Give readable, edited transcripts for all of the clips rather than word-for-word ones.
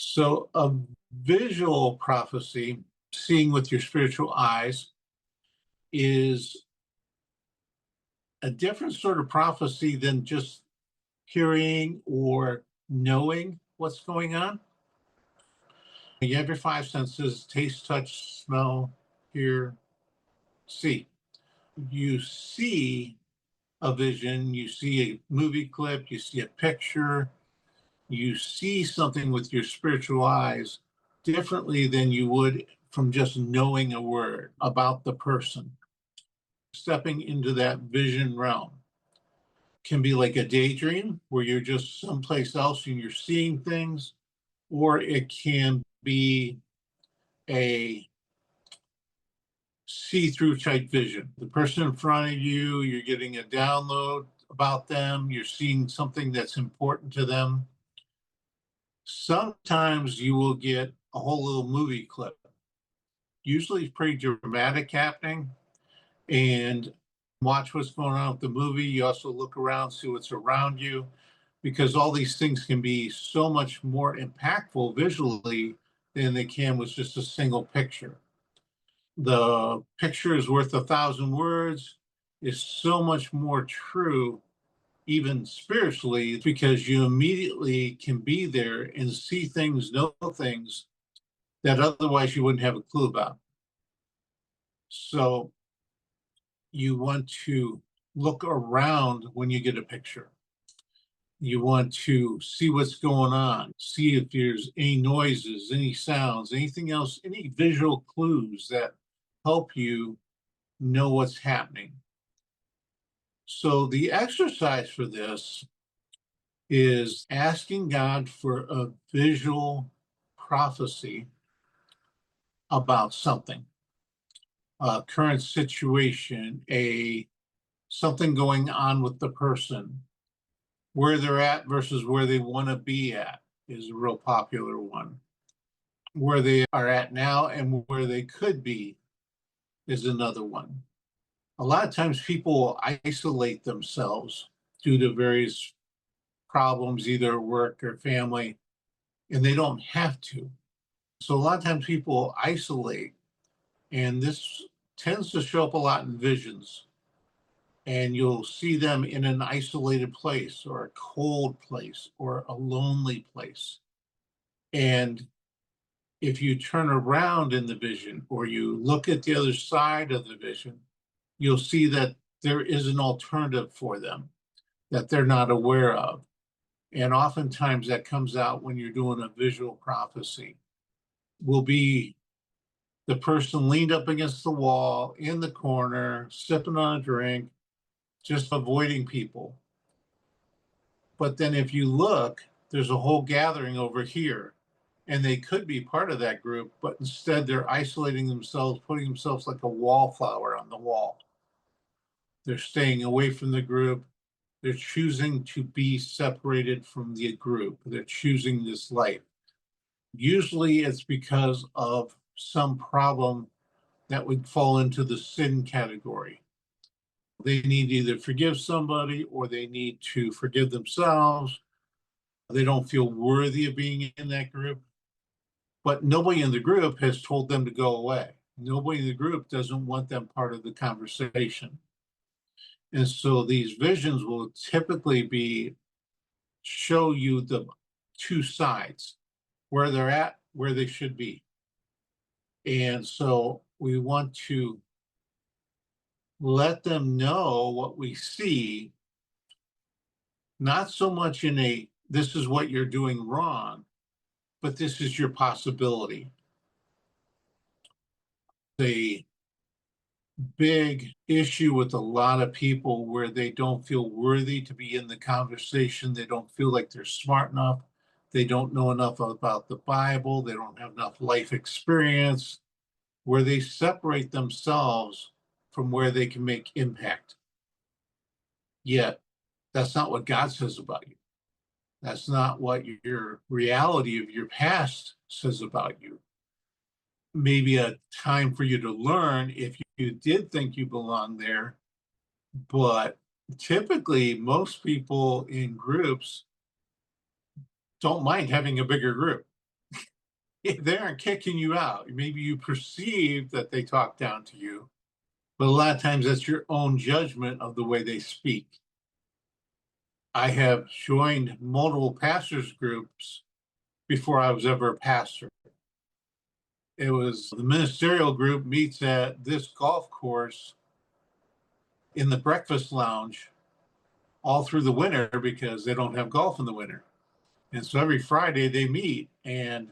So, a visual prophecy, seeing with your spiritual eyes, is a different sort of prophecy than just hearing or knowing what's going on. You have your five senses: taste, touch, smell, hear, see. You see a vision, you see a movie clip, you see a picture, you see something with your spiritual eyes differently than you would from just knowing a word about the person. Stepping into that vision realm can be like a daydream where you're just someplace else and you're seeing things, or it can be a see-through type vision. The person in front of you, you're getting a download about them, you're seeing something that's important to them. Sometimes you will get a whole little movie clip, usually pretty dramatic happening, and watch what's going on with the movie. You also look around, see what's around you, because all these things can be so much more impactful visually than they can with just a single picture. The picture is worth 1,000 words is so much more true, even spiritually, because you immediately can be there and see things, know things that otherwise you wouldn't have a clue about. So you want to look around when you get a picture. You want to see what's going on, see if there's any noises, any sounds, anything else, any visual clues that help you know what's happening. So the exercise for this is asking God for a visual prophecy about something, a current situation, a something going on with the person, where they're at versus where they want to be at is a real popular one. Where they are at now and where they could be is another one. A lot of times people isolate themselves due to various problems, either at work or family, and they don't have to. So a lot of times people isolate, and this tends to show up a lot in visions. And you'll see them in an isolated place or a cold place or a lonely place. And if you turn around in the vision or you look at the other side of the vision, you'll see that there is an alternative for them that they're not aware of. And oftentimes that comes out when you're doing a visual prophecy. Will be the person leaned up against the wall in the corner, sipping on a drink, just avoiding people. But then if you look, there's a whole gathering over here, and they could be part of that group, but instead they're isolating themselves, putting themselves like a wallflower on the wall. They're staying away from the group. They're choosing to be separated from the group. They're choosing this life. Usually it's because of some problem that would fall into the sin category. They need to either forgive somebody or they need to forgive themselves. They don't feel worthy of being in that group. But nobody in the group has told them to go away. Nobody in the group doesn't want them part of the conversation. And so these visions will typically be show you the two sides, where they're at, where they should be. And so we want to let them know what we see, not so much in a this is what you're doing wrong, but this is your possibility. The big issue with a lot of people where they don't feel worthy to be in the conversation. They don't feel like they're smart enough. They don't know enough about the Bible. They don't have enough life experience, where they separate themselves from where they can make impact. Yet, that's not what God says about you. That's not what your reality of your past says about you. Maybe a time for you to learn if you did think you belong there. But typically, most people in groups don't mind having a bigger group. They aren't kicking you out. Maybe you perceive that they talk down to you, but a lot of times that's your own judgment of the way they speak. I have joined multiple pastors groups before I was ever a pastor. It was the ministerial group meets at this golf course in the breakfast lounge all through the winter because they don't have golf in the winter. And so every Friday they meet, and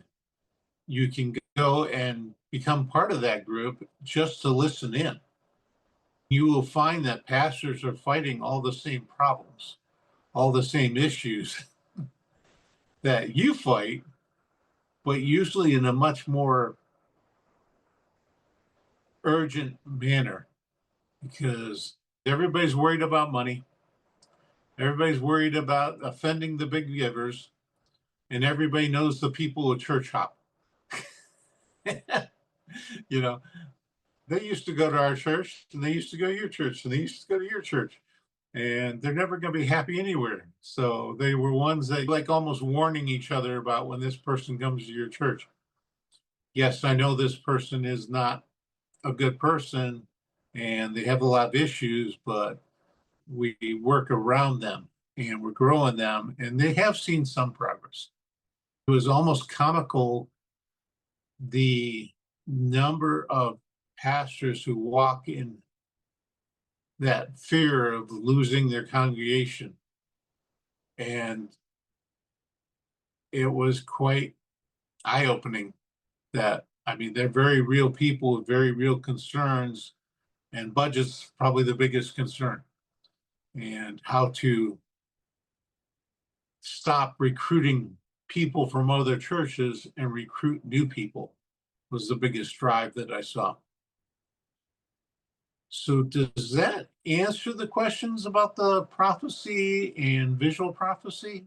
you can go and become part of that group just to listen in. You will find that pastors are fighting all the same problems, all the same issues that you fight, but usually in a much more urgent manner because everybody's worried about money. Everybody's worried about offending the big givers, and everybody knows the people who church hop. you know, they used to go to our church, and they used to go to your church, and they used to go to your church, and they're never going to be happy anywhere. So they were ones that like almost warning each other about when this person comes to your church. Yes, I know this person is not a good person, and they have a lot of issues, but we work around them and we're growing them, and they have seen some progress. It was almost comical the number of pastors who walk in that fear of losing their congregation. And it was quite eye opening that, I mean, they're very real people with very real concerns, and budget's probably the biggest concern. And how to stop recruiting people from other churches and recruit new people was the biggest drive that I saw. So does that answer the questions about the prophecy and visual prophecy?